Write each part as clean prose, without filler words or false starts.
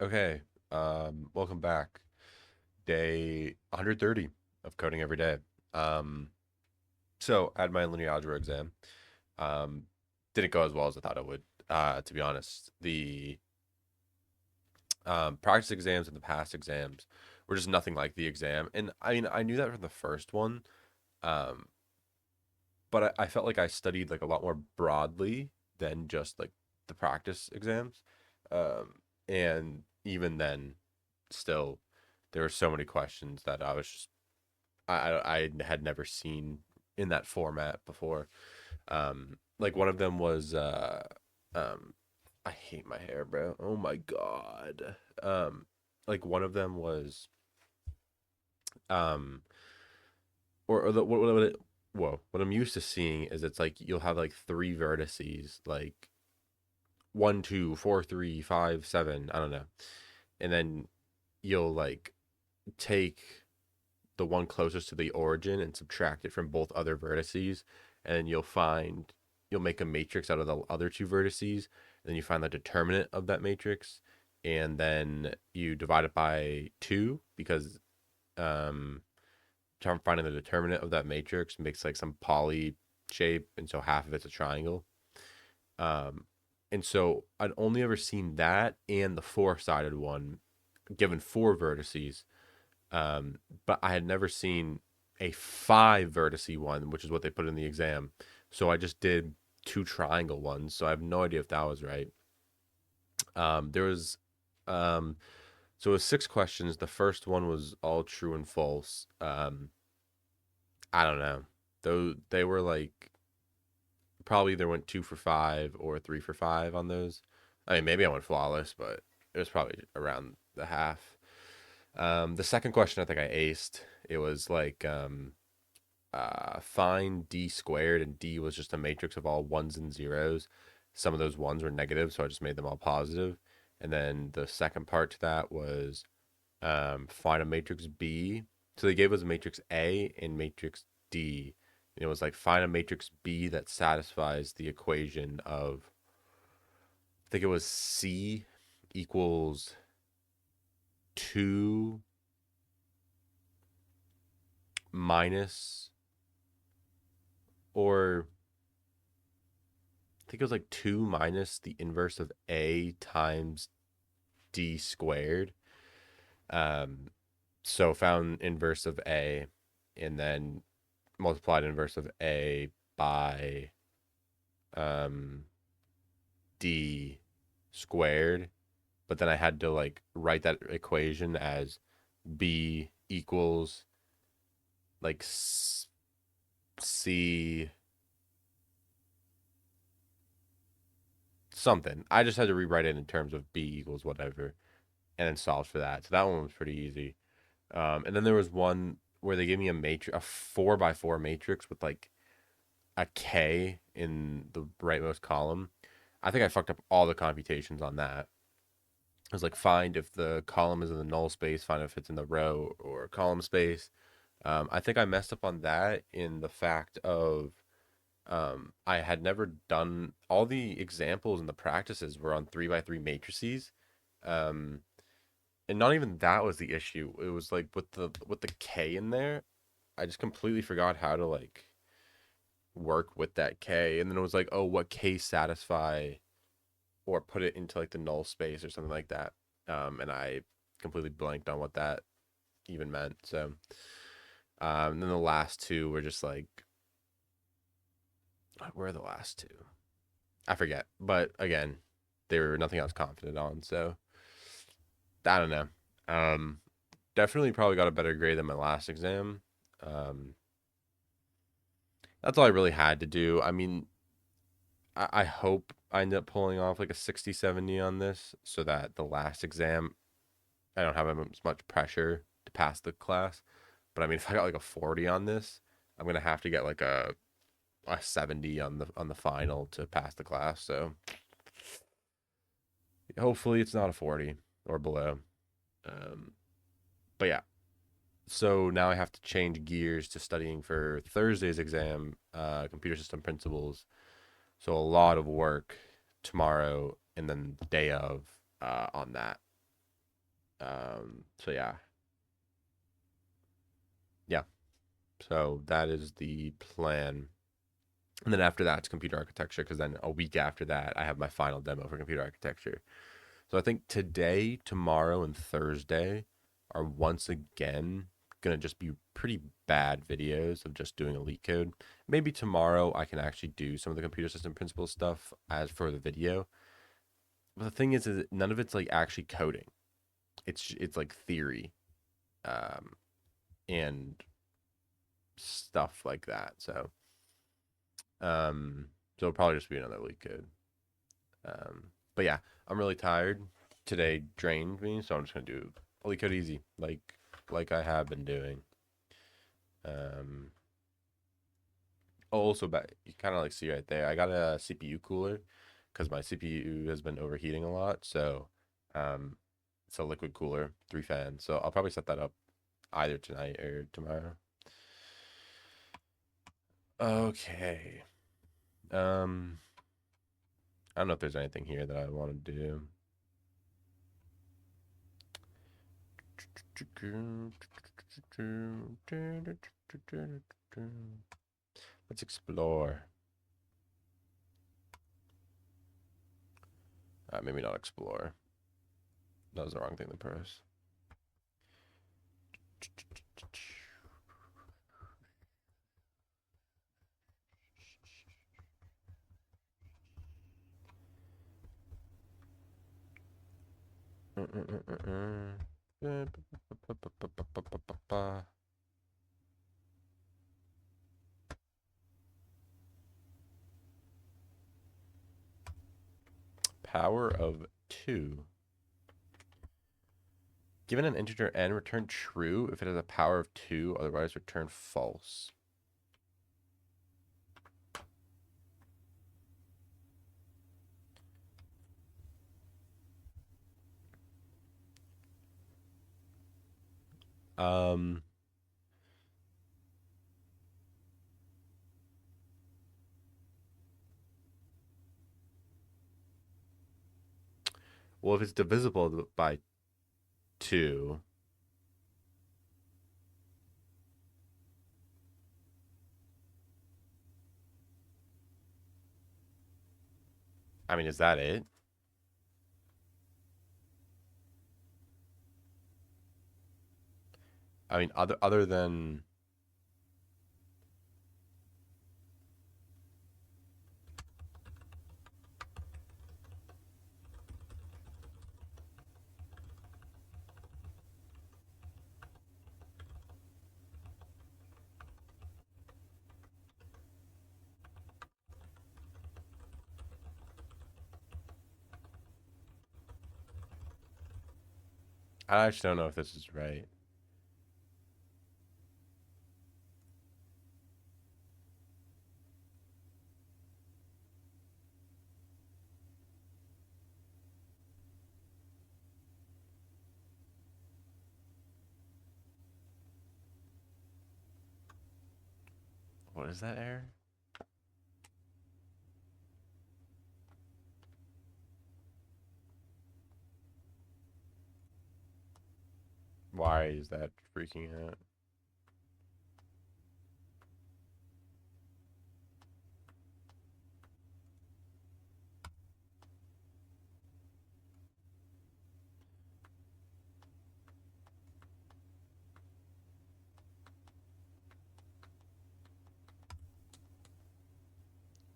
Okay, welcome back. Day 130 of coding every day. Um, so I had my linear algebra exam. Um, didn't go as well as I thought it would. To be honest, the practice exams and the past exams were just nothing like the exam. And I mean, I knew that from the first one, um, but I felt like I studied like a lot more broadly than just like the practice exams. And even then, still, there were so many questions that I was just I had never seen in that format before. Like one of them was um, I hate my hair, bro. Oh my god. Like one of them was um, or the what it, whoa, what I'm used to seeing is it's like you'll have like three vertices, like one, two, four, three, five, seven. I don't know, and then you'll like take the one closest to the origin and subtract it from both other vertices, and then you'll make a matrix out of the other two vertices, and then you find the determinant of that matrix, and then you divide it by two because um, finding the determinant of that matrix makes like some poly shape, and so half of it's a triangle. Um, and so I'd only ever seen that and the four-sided one given four vertices, um, but I had never seen a five vertice one, which is what they put in the exam. So I just did two triangle ones. So I have no idea if that was right. There was, um, so it was six questions. The first one was all true and false. I don't know. Though they were like probably either went 2 for 5 or 3 for 5 on those. I mean, maybe I went flawless, but it was probably around the half. The second question I think I aced. It was like find d squared, and d was just a matrix of all ones and zeros. Some of those ones were negative, so I just made them all positive. And then the second part to that was find a matrix B. So they gave us a matrix A and matrix D. And it was like find a matrix B that satisfies the equation of, I think it was C equals 2 minus, or I think it was like 2 minus the inverse of A times D squared. Um, so found inverse of A and then multiplied inverse of A by um, D squared. But then I had to like write that equation as B equals like C something. I just had to rewrite it in terms of B equals whatever and then solve for that. So that one was pretty easy. And then there was one where they gave me a matrix, a 4 by 4 matrix with like a K in the rightmost column. I think I fucked up all the computations on that. It was like find if the column is in the null space, find if it's in the row or column space. I think I messed up on that in the fact of I had never done all the examples and the practices were on 3 by 3 matrices. Um, and not even that was the issue. It was like with the K in there, I just completely forgot how to like work with that K. And then it was like, oh, what K satisfy or put it into like the null space or something like that. And I completely blanked on what that even meant. So, then the last two were just like, where are the last two? I forget. But again, they were nothing I was confident on. So I don't know. Um, Definitely probably got a better grade than my last exam. Um, that's all I really had to do. I mean, I hope I end up pulling off like a 60, 70 on this so that the last exam, I don't have as much pressure to pass the class. But I mean, if I got like a 40 on this, I'm gonna have to get like a 70 on the final to pass the class. So hopefully it's not a 40 or below. Um, but yeah, so now I have to change gears to studying for Thursday's exam, computer system principles. So a lot of work tomorrow and then the day of on that. So yeah, yeah. So that is the plan. And then after that, it's computer architecture. Because then a week after that, I have my final demo for computer architecture. So I think today, tomorrow, and Thursday are once again gonna just be pretty bad videos of just doing elite code. Maybe tomorrow I can actually do some of the computer system principles stuff as for the video. But the thing is none of it's like actually coding. It's like theory, um, and stuff like that. Um, so it'll probably just be another elite code. But yeah, I'm really tired. Today drained me, so I'm just gonna do elite code easy, like I have been doing. Um, also, but you kind of like see right there, I got a CPU cooler because my CPU has been overheating a lot. So, um, it's a liquid cooler, 3 fans. So I'll probably set that up either tonight or tomorrow. Okay. Um, I don't know if there's anything here that I want to do. Let's explore. Maybe not explore. That was the wrong thing to press. Power of 2. Given an integer n, return true if it has a power of 2, otherwise return false. Um, well, if it's divisible by 2, I mean, is that it? I mean, other than I actually don't know if this is right. What is that error? Why is that freaking out?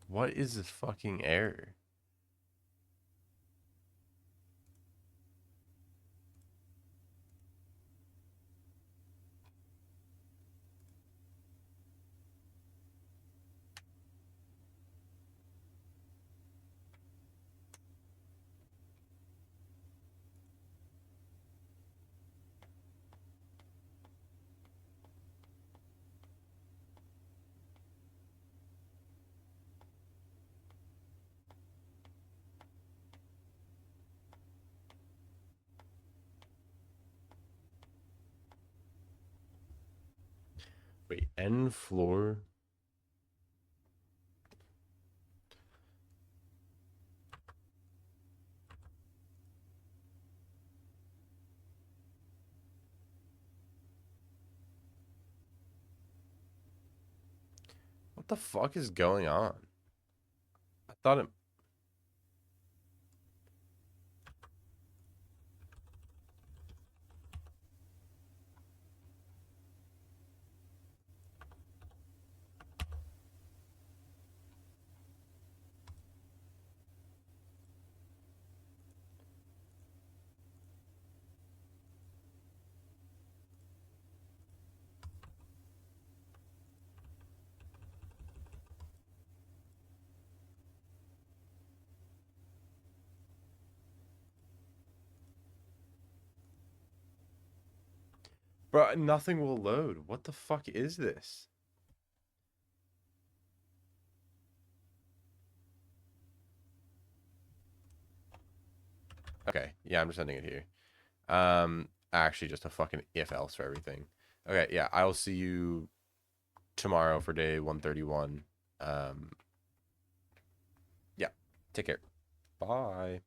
What is this fucking error? Wait, n floor. What the fuck is going on? I thought it. Bro, nothing will load. What the fuck is this? Okay, yeah, I'm just ending it here. Actually, just a fucking if else for everything. Okay, yeah, I will see you tomorrow for day 131. Um, yeah, take care. Bye.